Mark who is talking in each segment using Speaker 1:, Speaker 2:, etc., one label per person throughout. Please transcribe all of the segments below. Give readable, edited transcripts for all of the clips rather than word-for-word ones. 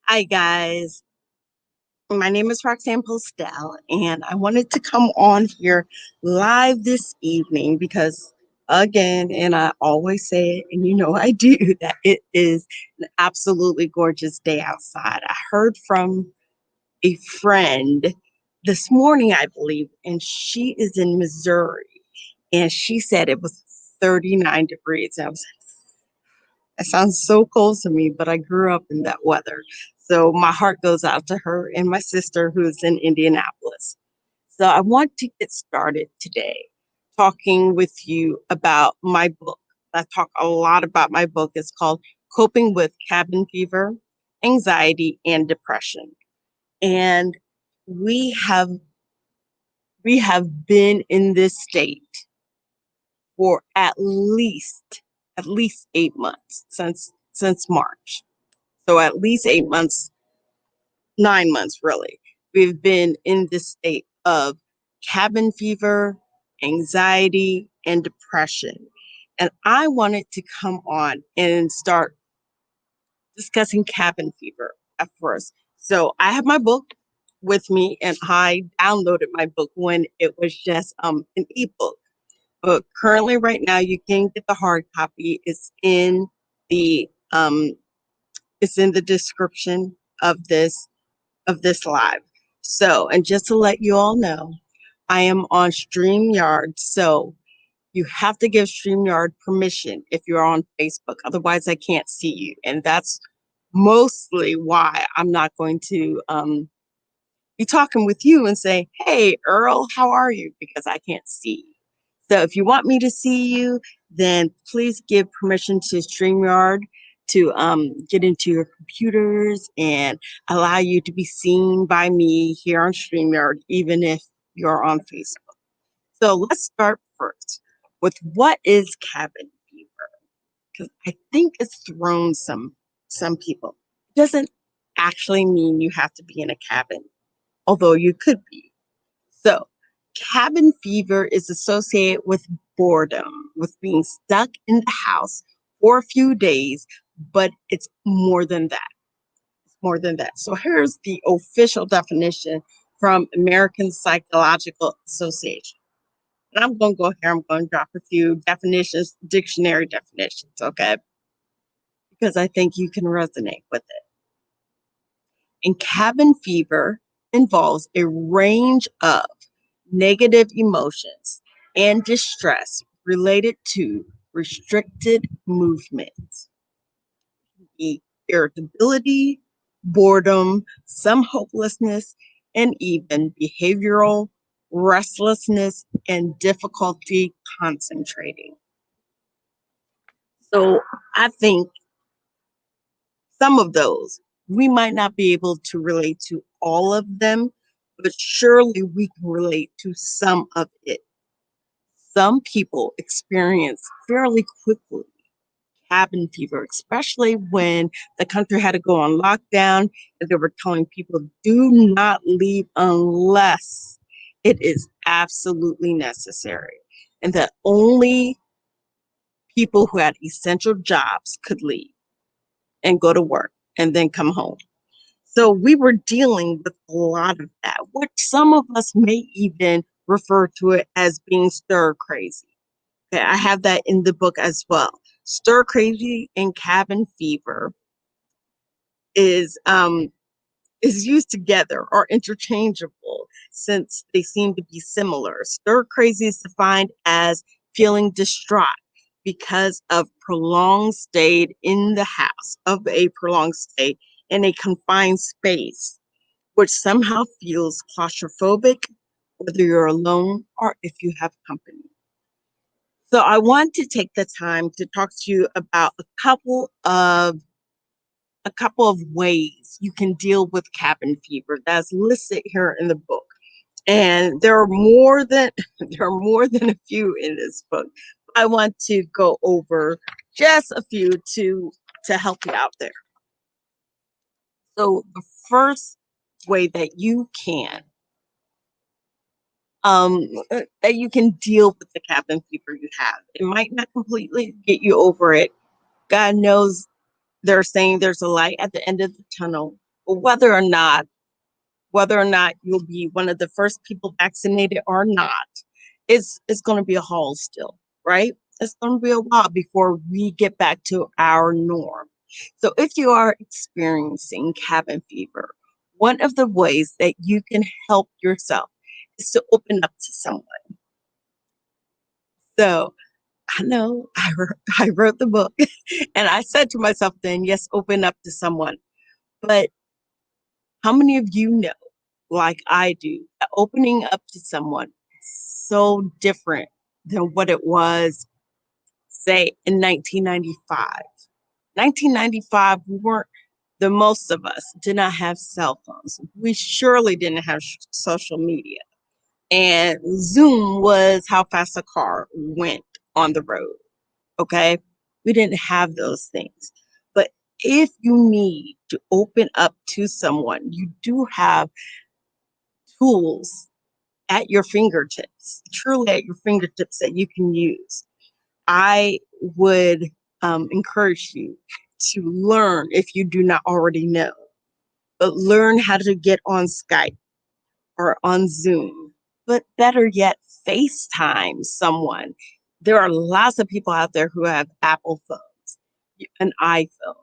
Speaker 1: Hi, guys. My name is Roxanne Postel, and I wanted to come on here live this evening because, again, and I always say it, and you know I do, that it is an absolutely gorgeous day outside. I heard from a friend this morning, I believe, and she is in Missouri, and she said it was 39 degrees. I was It sounds so cold to me, but I grew up in that weather. So my heart goes out to her and my sister who's in Indianapolis. So I want to get started today talking with you about my book. I talk a lot about my book. It's called Coping with Cabin Fever, Anxiety, and Depression. And we have we have been in this state for at least 8 months since March. So at least 8 months, 9 months really. We've been in this state of cabin fever, anxiety, and depression. And I wanted to come on and start discussing cabin fever at first. So I have my book with me and I downloaded my book when it was just an ebook. But currently right now you can get the hard copy. The um it's in the description of this live. So, and just to let you all know, I am on StreamYard. So you have to give StreamYard permission if you're on Facebook. Otherwise, I can't see you. And that's mostly why I'm not going to be talking with you and say, hey, Earl, how are you? Because I can't see you. So if you want me to see you, then please give permission to StreamYard to get into your computers and allow you to be seen by me here on StreamYard, even if you're on Facebook. So let's start first with what is cabin fever? Because I think it's thrown some people. It doesn't actually mean you have to be in a cabin, although you could be. So, cabin fever is associated with boredom, with being stuck in the house for a few days, but it's more than that. It's more than that. So, here's the official definition from American Psychological Association. And I'm going to go here, I'm going to drop a few definitions, dictionary definitions, okay? Because I think you can resonate with it. And cabin fever involves a range of negative emotions and distress related to restricted movement, irritability, boredom, some hopelessness, and even behavioral restlessness and difficulty concentrating. So I think some of those we might not be able to relate to all of them, but surely we can relate to some of it. Some people experience fairly quickly cabin fever, especially when the country had to go on lockdown and they were telling people do not leave unless it is absolutely necessary. And that only people who had essential jobs could leave and go to work and then come home. So we were dealing with a lot of that, which some of us may even refer to it as being stir crazy. Okay, I have that in the book as well. Stir crazy and cabin fever is um is used together or interchangeable since they seem to be similar. Stir crazy is defined as feeling distraught because of a prolonged stay in a confined space, which somehow feels claustrophobic, whether you're alone or if you have company. So I want to take the time to talk to you about a couple of ways you can deal with cabin fever that's listed here in the book. And there are more than there are more than a few in this book. I want to go over just a few to help you out there. So the first way that you can deal with the cabin fever you have. It might not completely get you over it. God knows they're saying there's a light at the end of the tunnel, whether or not you'll be one of the first people vaccinated or not, it's going to be a haul still, right? It's going to be a while before we get back to our norm. So if you are experiencing cabin fever, one of the ways that you can help yourself is to open up to someone. So I know I wrote the book and I said to myself then, yes, open up to someone. But how many of you know, like I do, that opening up to someone is so different than what it was, say, in 1995? 1995, we weren't, the most of us did not have cell phones. We surely didn't have social media. And Zoom was how fast a car went on the road. Okay. We didn't have those things. But if you need to open up to someone, you do have tools at your fingertips, truly at your fingertips that you can use. I would encourage you to learn, if you do not already know, but learn how to get on Skype or on Zoom, but better yet, FaceTime someone. There are lots of people out there who have Apple phones, an iPhone.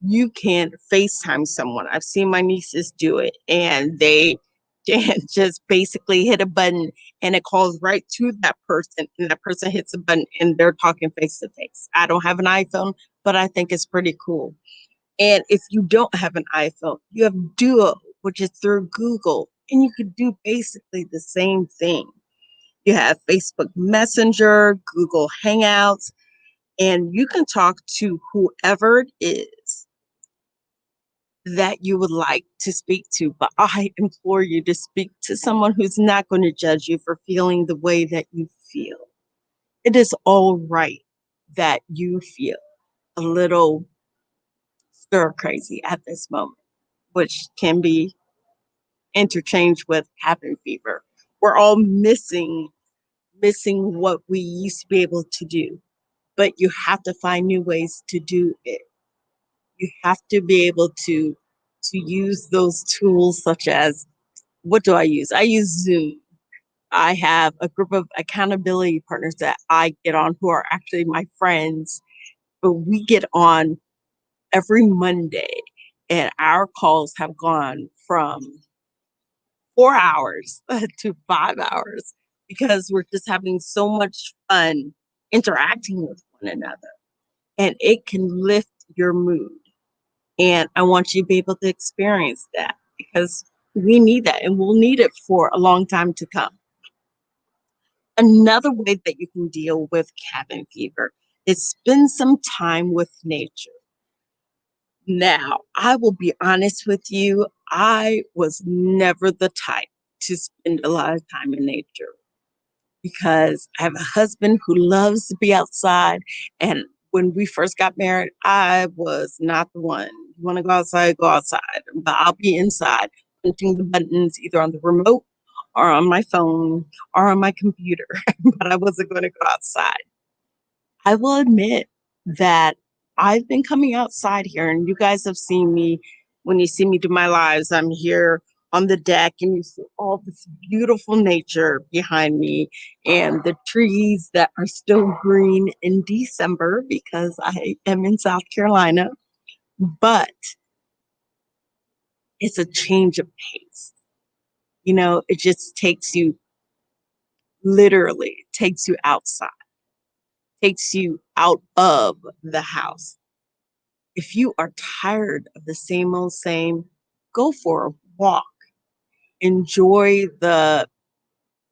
Speaker 1: You can FaceTime someone. I've seen my nieces do it, and they can just basically hit a button and it calls right to that person, and that person hits a button and they're talking face to face. I don't have an iPhone, but I think it's pretty cool. And if you don't have an iPhone, you have Duo, which is through Google, and you could do basically the same thing. You have Facebook Messenger, Google Hangouts, and you can talk to whoever it is that you would like to speak to. But I implore you to speak to someone who's not going to judge you for feeling the way that you feel. It is all right that you feel a little stir crazy at this moment, which can be interchanged with cabin fever. We're all missing what we used to be able to do, but you have to find new ways to do it. You have to be able to use those tools, such as, what do I use? I use Zoom. I have a group of accountability partners that I get on who are actually my friends, but we get on every Monday, and our calls have gone from 4 hours to 5 hours because we're just having so much fun interacting with one another, and it can lift your mood. And I want you to be able to experience that because we need that and we'll need it for a long time to come. Another way that you can deal with cabin fever is spend some time with nature. Now, I will be honest with you, I was never the type to spend a lot of time in nature because I have a husband who loves to be outside. And when we first got married, I was not the one. You want to go outside, go outside. But I'll be inside punching the buttons either on the remote or on my phone or on my computer. But I wasn't going to go outside. I will admit that I've been coming outside here, and you guys have seen me. When you see me do my lives, I'm here on the deck, and you see all this beautiful nature behind me and the trees that are still green in December because I am in South Carolina. But it's a change of pace. It just takes you, literally takes you outside, takes you out of the house. If you are tired of the same old same, go for a walk. Enjoy the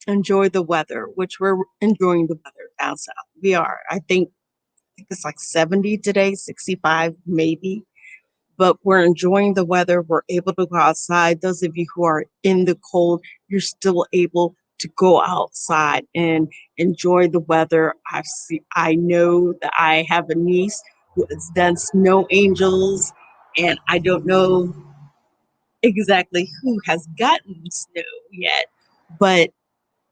Speaker 1: enjoy the weather, which we're enjoying the weather down south. We are. I think it's like 70 today, 65 maybe. But we're enjoying the weather. We're able to go outside. Those of you who are in the cold, you're still able to go outside and enjoy the weather. I know that I have a niece who has done snow angels, and I don't know exactly who has gotten snow yet, but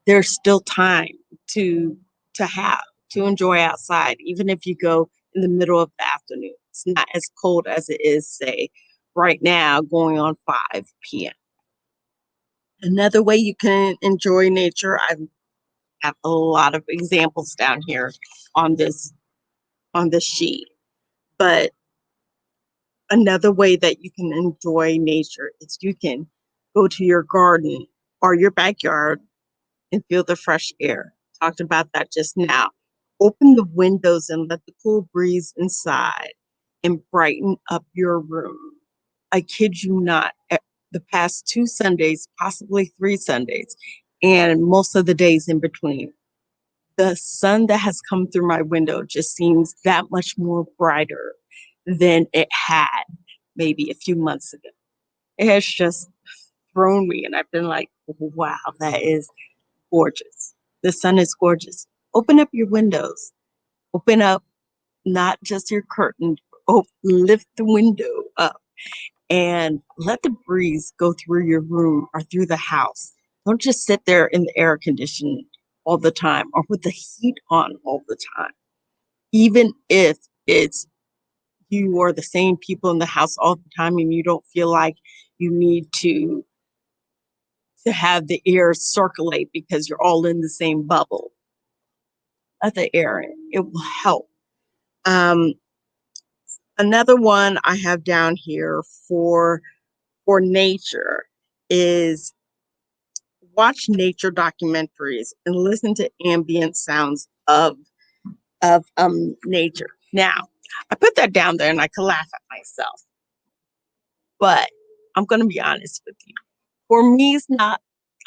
Speaker 1: there's still time to have to enjoy outside, even if you go in the middle of the afternoon. It's not as cold as it is, say, right now going on 5 p.m. Another way you can enjoy nature, I have a lot of examples down here on this sheet. But another way that you can enjoy nature is you can go to your garden or your backyard and feel the fresh air. Talked about that just now. Open the windows and let the cool breeze inside and brighten up your room. I kid you not, the past 2 Sundays, possibly 3 Sundays, and most of the days in between, the sun that has come through my window just seems that much more brighter than it had maybe a few months ago. It has just thrown me, and I've been like, wow, that is gorgeous. The sun is gorgeous. Open up your windows. Open up not just your curtain, lift the window up and let the breeze go through your room or through the house. Don't just sit there in the air conditioning all the time or with the heat on all the time. Even if it's you are the same people in the house all the time and you don't feel like you need to have the air circulate because you're all in the same bubble. Let the air in. It will help. Um, Another one I have down here for nature is watch nature documentaries and listen to ambient sounds of nature. Now, I put that down there and I could laugh at myself, but I'm going to be honest with you. For me, it's not.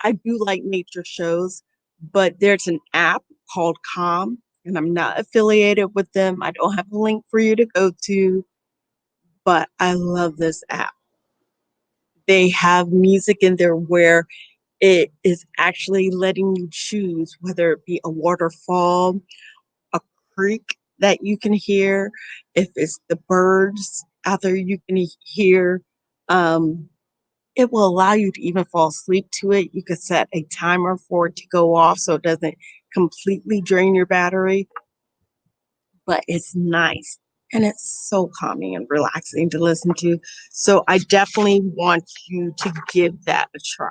Speaker 1: I do like nature shows, but there's an app called Calm, and I'm not affiliated with them. I don't have a link for you to go to, but I love this app. They have music in there where it is actually letting you choose whether it be a waterfall, a creek that you can hear, if it's the birds out there you can hear. Um, it will allow you to even fall asleep to it. You could set a timer for it to go off so it doesn't completely drain your battery, but it's nice and it's so calming and relaxing to listen to. So I definitely want you to give that a try.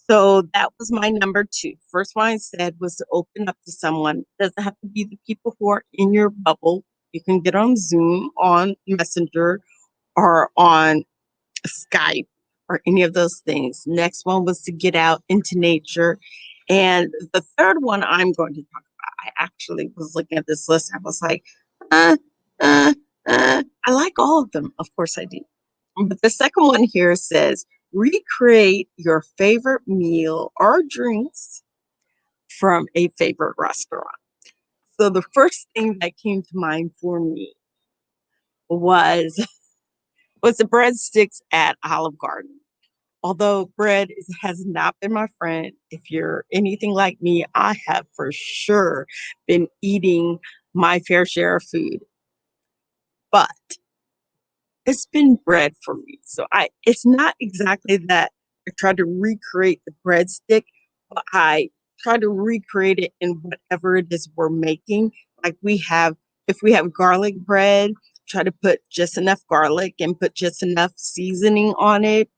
Speaker 1: So that was my number two. First one I said was to open up to someone. It doesn't have to be the people who are in your bubble. You can get on Zoom, on Messenger, or on Skype, or any of those things. Next one was to get out into nature. And the third one I'm going to talk about, I actually was looking at this list. I was like, uh, uh, I like all of them. Of course I do. But the second one here says recreate your favorite meal or drinks from a favorite restaurant. So the first thing that came to mind for me was was the breadsticks at Olive Garden. Although has not been my friend, if you're anything like me, I have for sure been eating my fair share of food, but it's been bread for me. So it's not exactly that I tried to recreate the breadstick, but I try to recreate it in whatever it is we're making. Like if we have garlic bread, try to put just enough garlic and put just enough seasoning on it.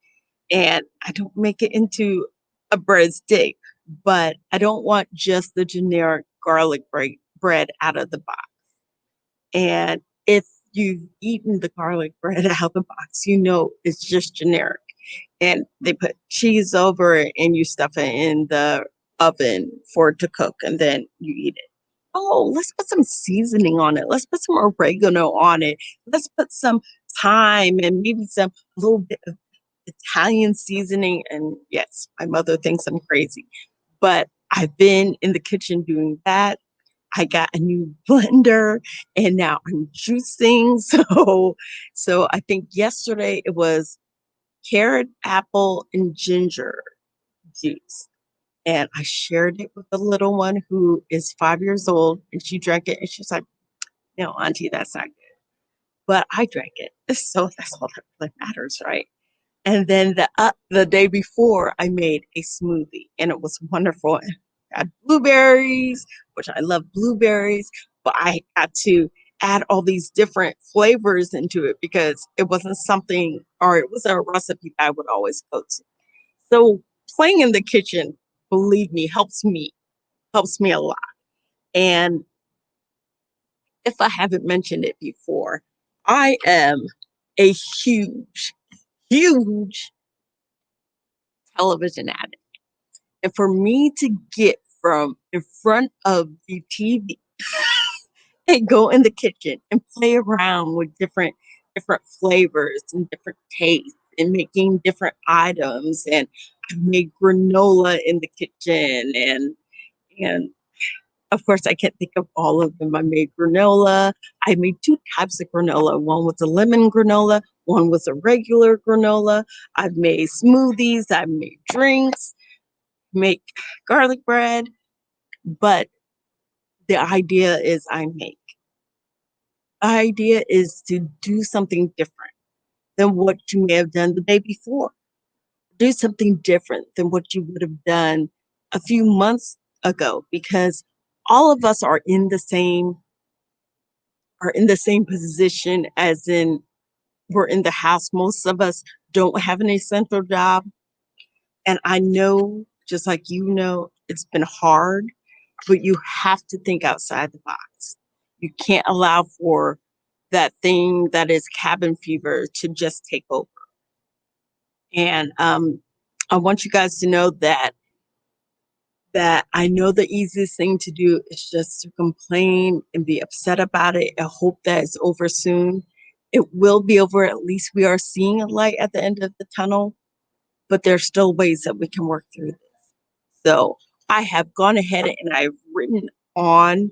Speaker 1: And I don't make it into a breadstick, but I don't want just the generic garlic bread out of the box. And if you've eaten the garlic bread out of the box, you know it's just generic. And they put cheese over it and you stuff it in the oven for it to cook and then you eat it. Oh, let's put some seasoning on it. Let's put some oregano on it. Let's put some thyme and maybe some a little bit of Italian seasoning. And yes, my mother thinks I'm crazy, but I've been in the kitchen doing that. I got a new blender and now I'm juicing. So I think yesterday it was carrot, apple, and ginger juice. And I shared it with the little one who is 5 years old and she drank it and she's like, no, Auntie, that's not good. But I drank it. So that's all that really matters, right? And then the day before, I made a smoothie, and it was wonderful. I had blueberries, which I love blueberries, but I had to add all these different flavors into it because it wasn't something, or it was a recipe that I would always go to. So playing in the kitchen, believe me, helps me a lot. And if I haven't mentioned it before, I am a huge television addict. And for me to get from in front of the TV and go in the kitchen and play around with different flavors and different tastes and making different items, and I've made granola in the kitchen, and of course I can't think of all of them. I made granola. I made two types of granola. One was a lemon granola, one was a regular granola. I've made smoothies, I've made drinks, make garlic bread, but the idea is idea is to do something different than what you may have done the day before. Do something different than what you would have done a few months ago, because all of us are in the same position, as in we're in the house. Most of us don't have an essential job. And I know, just like you know, it's been hard, but you have to think outside the box. You can't allow for that thing that is cabin fever to just take over. And I want you guys to know that I know the easiest thing to do is just to complain and be upset about it and hope that it's over soon. It will be over. At least we are seeing a light at the end of the tunnel, but there's still ways that we can work through this. So I have gone ahead and I've written on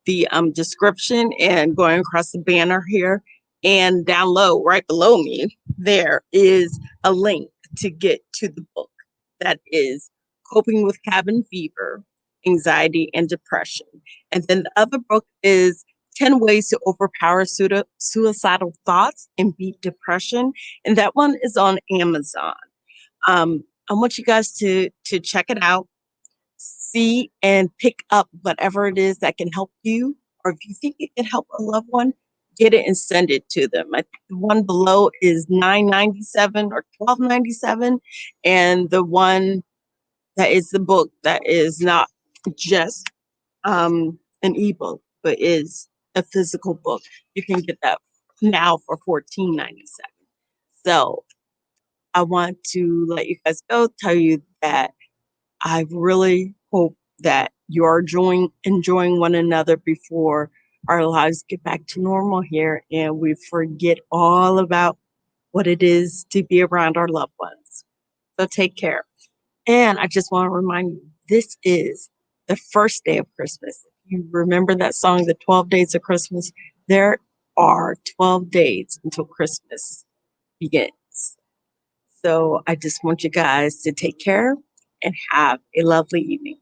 Speaker 1: the description and going across the banner here, and down low, right below me, there is a link to get to the book that is Coping with Cabin Fever, Anxiety, and Depression. And then the other book is 10 Ways to Overpower Suicidal Thoughts and Beat Depression. And that one is on Amazon. I want you guys to check it out, see and pick up whatever it is that can help you, or if you think it can help a loved one, get it and send it to them. I think the one below is $9.97 or $12.97, and the one that is the book that is not just an ebook, but is a physical book. You can get that now for $14.97. So I want to let you guys go, tell you that I really hope that you're enjoying one another before our lives get back to normal here and we forget all about what it is to be around our loved ones. So take care. And I just want to remind you, this is the first day of Christmas. You remember that song, The 12 Days of Christmas? There are 12 days until Christmas begins. So I just want you guys to take care and have a lovely evening.